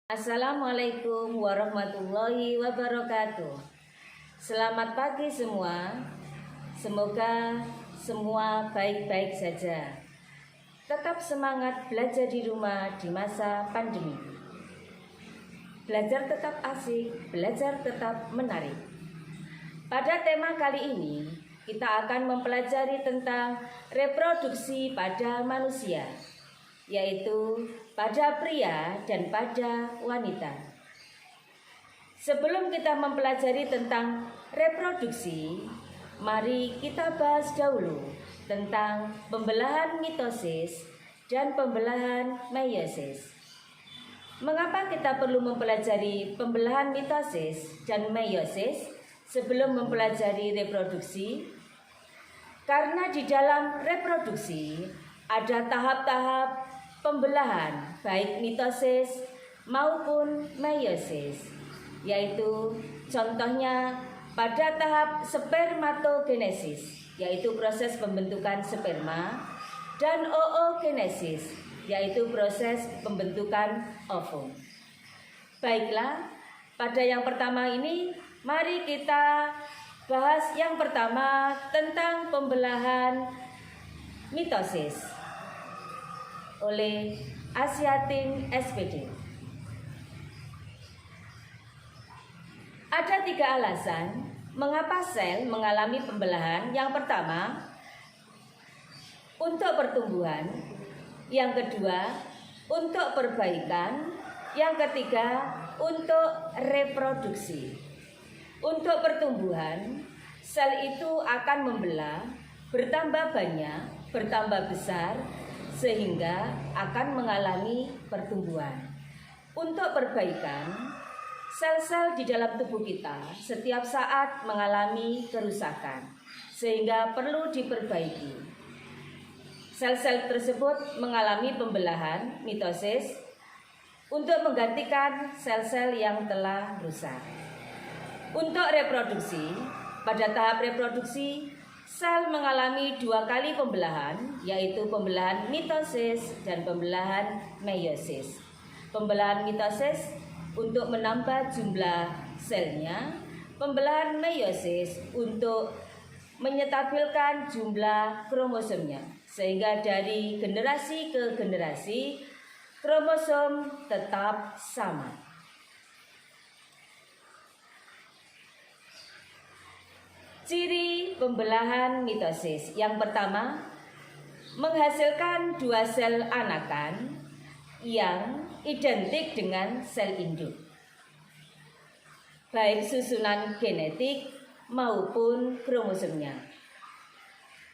Assalamualaikum warahmatullahi wabarakatuh. Selamat pagi semua. Semoga semua baik-baik saja. Tetap semangat belajar di rumah di masa pandemi. Belajar tetap asik, belajar tetap menarik. Pada tema kali ini, kita akan mempelajari tentang reproduksi pada manusia, yaitu pada pria dan pada wanita. Sebelum kita mempelajari tentang reproduksi, mari kita bahas dahulu tentang pembelahan mitosis dan pembelahan meiosis. Mengapa kita perlu mempelajari pembelahan mitosis dan meiosis sebelum mempelajari reproduksi? Karena di dalam reproduksi ada tahap-tahap pembelahan baik mitosis maupun meiosis, yaitu contohnya pada tahap spermatogenesis, yaitu proses pembentukan sperma, dan oogenesis, yaitu proses pembentukan ovum. Baiklah, pada yang pertama ini mari kita bahas yang pertama tentang pembelahan mitosis oleh Asiatin SPD. Ada 3 alasan mengapa sel mengalami pembelahan. Yang pertama, untuk pertumbuhan. Yang kedua, untuk perbaikan. Yang ketiga, untuk reproduksi. Untuk pertumbuhan, sel itu akan membelah, bertambah banyak, bertambah besar, sehingga akan mengalami pertumbuhan. Untuk perbaikan, sel-sel di dalam tubuh kita setiap saat mengalami kerusakan, sehingga perlu diperbaiki. Sel-sel tersebut mengalami pembelahan mitosis untuk menggantikan sel-sel yang telah rusak. Untuk reproduksi, pada tahap reproduksi, sel mengalami 2 kali pembelahan, yaitu pembelahan mitosis dan pembelahan meiosis. Pembelahan mitosis untuk menambah jumlah selnya, pembelahan meiosis untuk menyetabilkan jumlah kromosomnya, sehingga dari generasi ke generasi kromosom tetap sama. Ciri pembelahan mitosis. Yang pertama, menghasilkan 2 sel anakan yang identik dengan sel induk, baik susunan genetik maupun kromosomnya.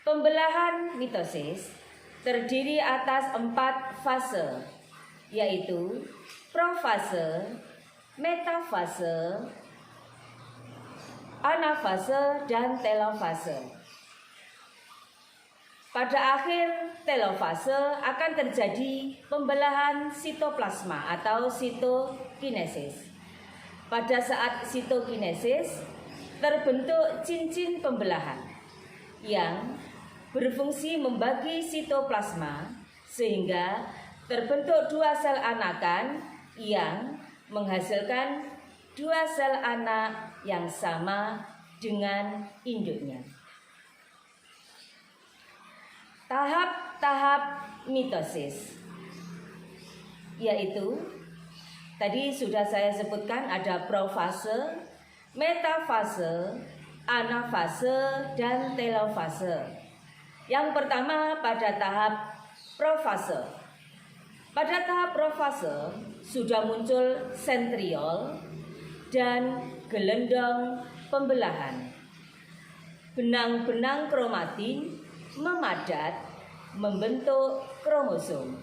Pembelahan mitosis terdiri atas 4 fase, yaitu profase, metafase, anafase, dan telofase. Pada akhir telofase akan terjadi pembelahan sitoplasma atau sitokinesis. Pada saat sitokinesis terbentuk cincin pembelahan yang berfungsi membagi sitoplasma sehingga terbentuk 2 sel anakan yang menghasilkan 2 sel anak yang sama dengan induknya. Tahap-tahap mitosis, yaitu tadi sudah saya sebutkan ada profase, metafase, anafase, dan telofase. Yang pertama pada tahap profase. Pada tahap profase sudah muncul sentriol dan gelendong pembelahan. Benang-benang kromatin memadat membentuk kromosom.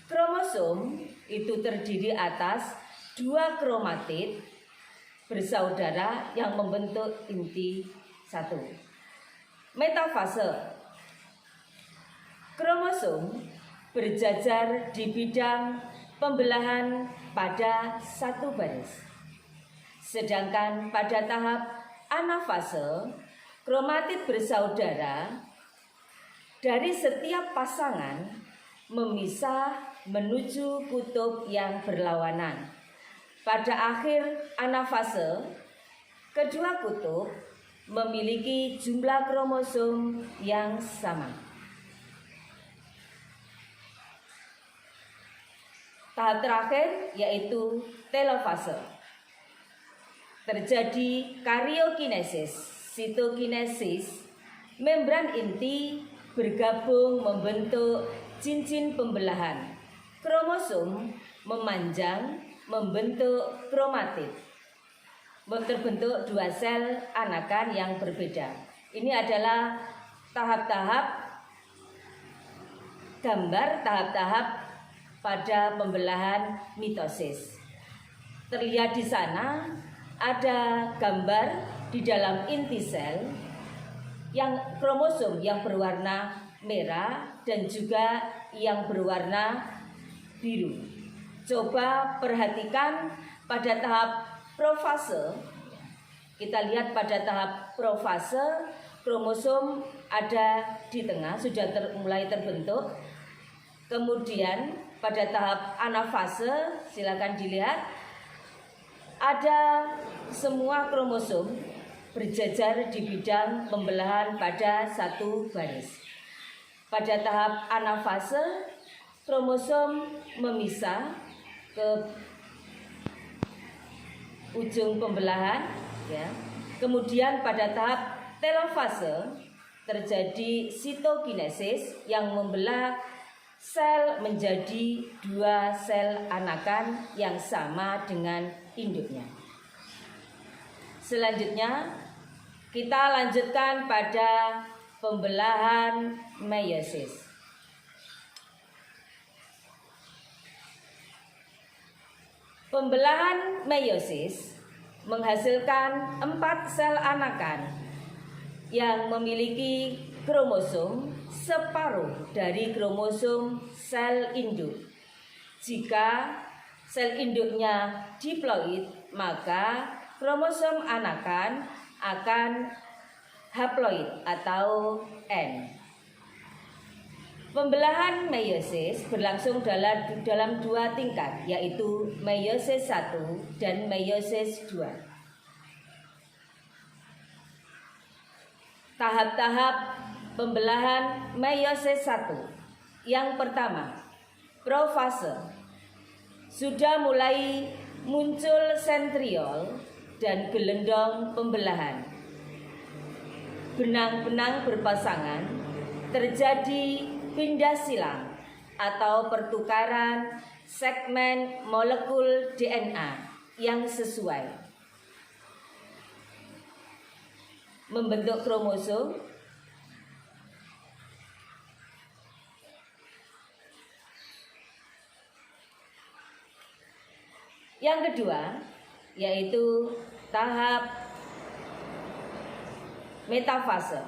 Kromosom itu terdiri atas 2 kromatid bersaudara yang membentuk inti 1. Metafase. Kromosom berjajar di bidang pembelahan pada 1 baris. Sedangkan pada tahap anafase, kromatid bersaudara dari setiap pasangan memisah menuju kutub yang berlawanan. pada akhir anafase, kedua kutub memiliki jumlah kromosom yang sama. Tahap terakhir yaitu telofase. Terjadi karyokinesis, sitokinesis, membran inti bergabung membentuk cincin pembelahan. Kromosom memanjang membentuk kromatid. Terbentuk dua sel anakan yang berbeda. Ini adalah gambar tahap-tahap pada pembelahan mitosis. Terlihat di sana ada gambar di dalam inti sel yang kromosom yang berwarna merah dan juga yang berwarna biru. Coba perhatikan pada tahap profase. Kita lihat pada tahap profase, kromosom ada di tengah, sudah mulai terbentuk. Kemudian pada tahap anafase, silakan dilihat, ada semua kromosom berjajar di bidang pembelahan pada satu baris. Pada tahap anafase, kromosom memisah ke ujung pembelahan, ya. Kemudian pada tahap telofase terjadi sitokinesis yang membelah sel menjadi dua sel anakan yang sama dengan induknya. Selanjutnya kita lanjutkan pada pembelahan meiosis. Pembelahan meiosis menghasilkan 4 sel anakan yang memiliki kromosom separuh dari kromosom sel induk. Jika sel induknya diploid, maka kromosom anakan akan haploid atau N. Pembelahan meiosis berlangsung dalam 2 tingkat, yaitu meiosis 1 dan meiosis 2. Tahap-tahap pembelahan meiosis 1. Yang pertama, profase. Sudah mulai muncul sentriol dan gelendong pembelahan. Benang-benang berpasangan, terjadi pindah silang atau pertukaran segmen molekul DNA yang sesuai, membentuk kromosom. Yang kedua yaitu tahap metafase.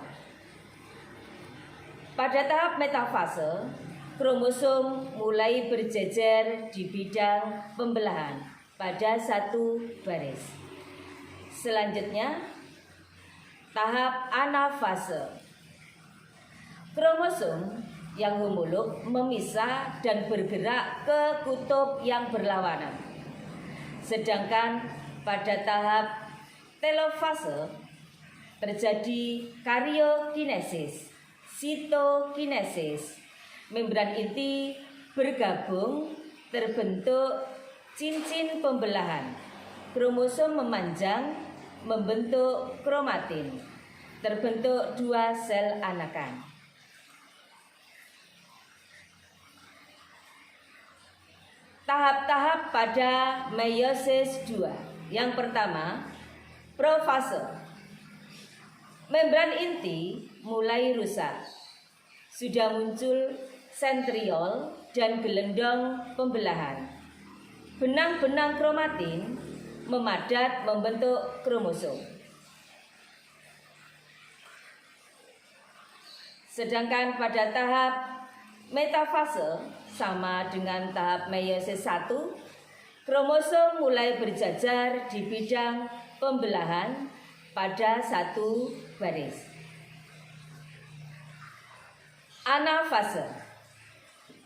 Pada tahap metafase, kromosom mulai berjejer di bidang pembelahan pada satu baris. Selanjutnya, tahap anafase. Kromosom yang homolog memisah dan bergerak ke kutub yang berlawanan. Sedangkan pada tahap telofase terjadi karyokinesis, sitokinesis. Membran inti bergabung terbentuk cincin pembelahan. Kromosom memanjang membentuk kromatin. Terbentuk dua sel anakan. Tahap-tahap pada meiosis 2. Yang pertama, profase. Membran inti mulai rusak. Sudah muncul sentriol dan gelendong pembelahan. Benang-benang kromatin memadat membentuk kromosom. Sedangkan pada tahap metafase sama dengan tahap meiosis 1, kromosom mulai berjajar di bidang pembelahan pada satu baris. Anafase.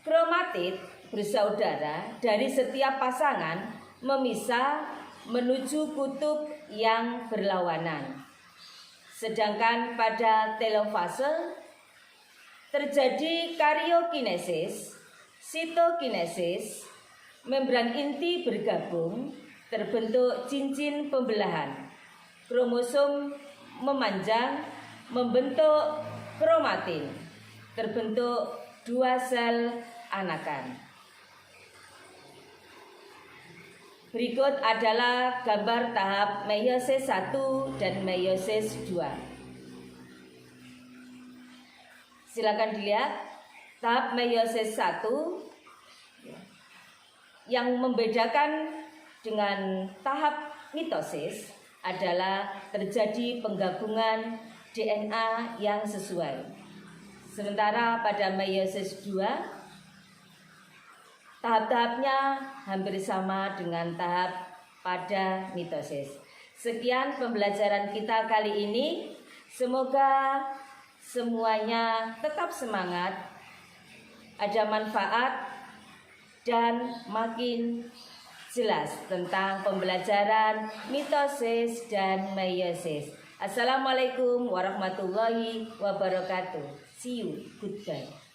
Kromatid bersaudara dari setiap pasangan memisah menuju kutub yang berlawanan. Sedangkan pada telofase terjadi karyokinesis, sitokinesis, membran inti bergabung, terbentuk cincin pembelahan. Kromosom memanjang, membentuk kromatin, terbentuk 2 sel anakan. Berikut adalah gambar tahap meiosis 1 dan meiosis 2. Silakan dilihat tahap meiosis 1 yang membedakan dengan tahap mitosis adalah terjadi penggabungan DNA yang sesuai. Sementara pada meiosis 2 tahap-tahapnya hampir sama dengan tahap pada mitosis. Sekian pembelajaran kita kali ini. Semoga semuanya tetap semangat, ada manfaat, dan makin jelas tentang pembelajaran mitosis dan meiosis. Assalamualaikum warahmatullahi wabarakatuh. See you. Goodbye.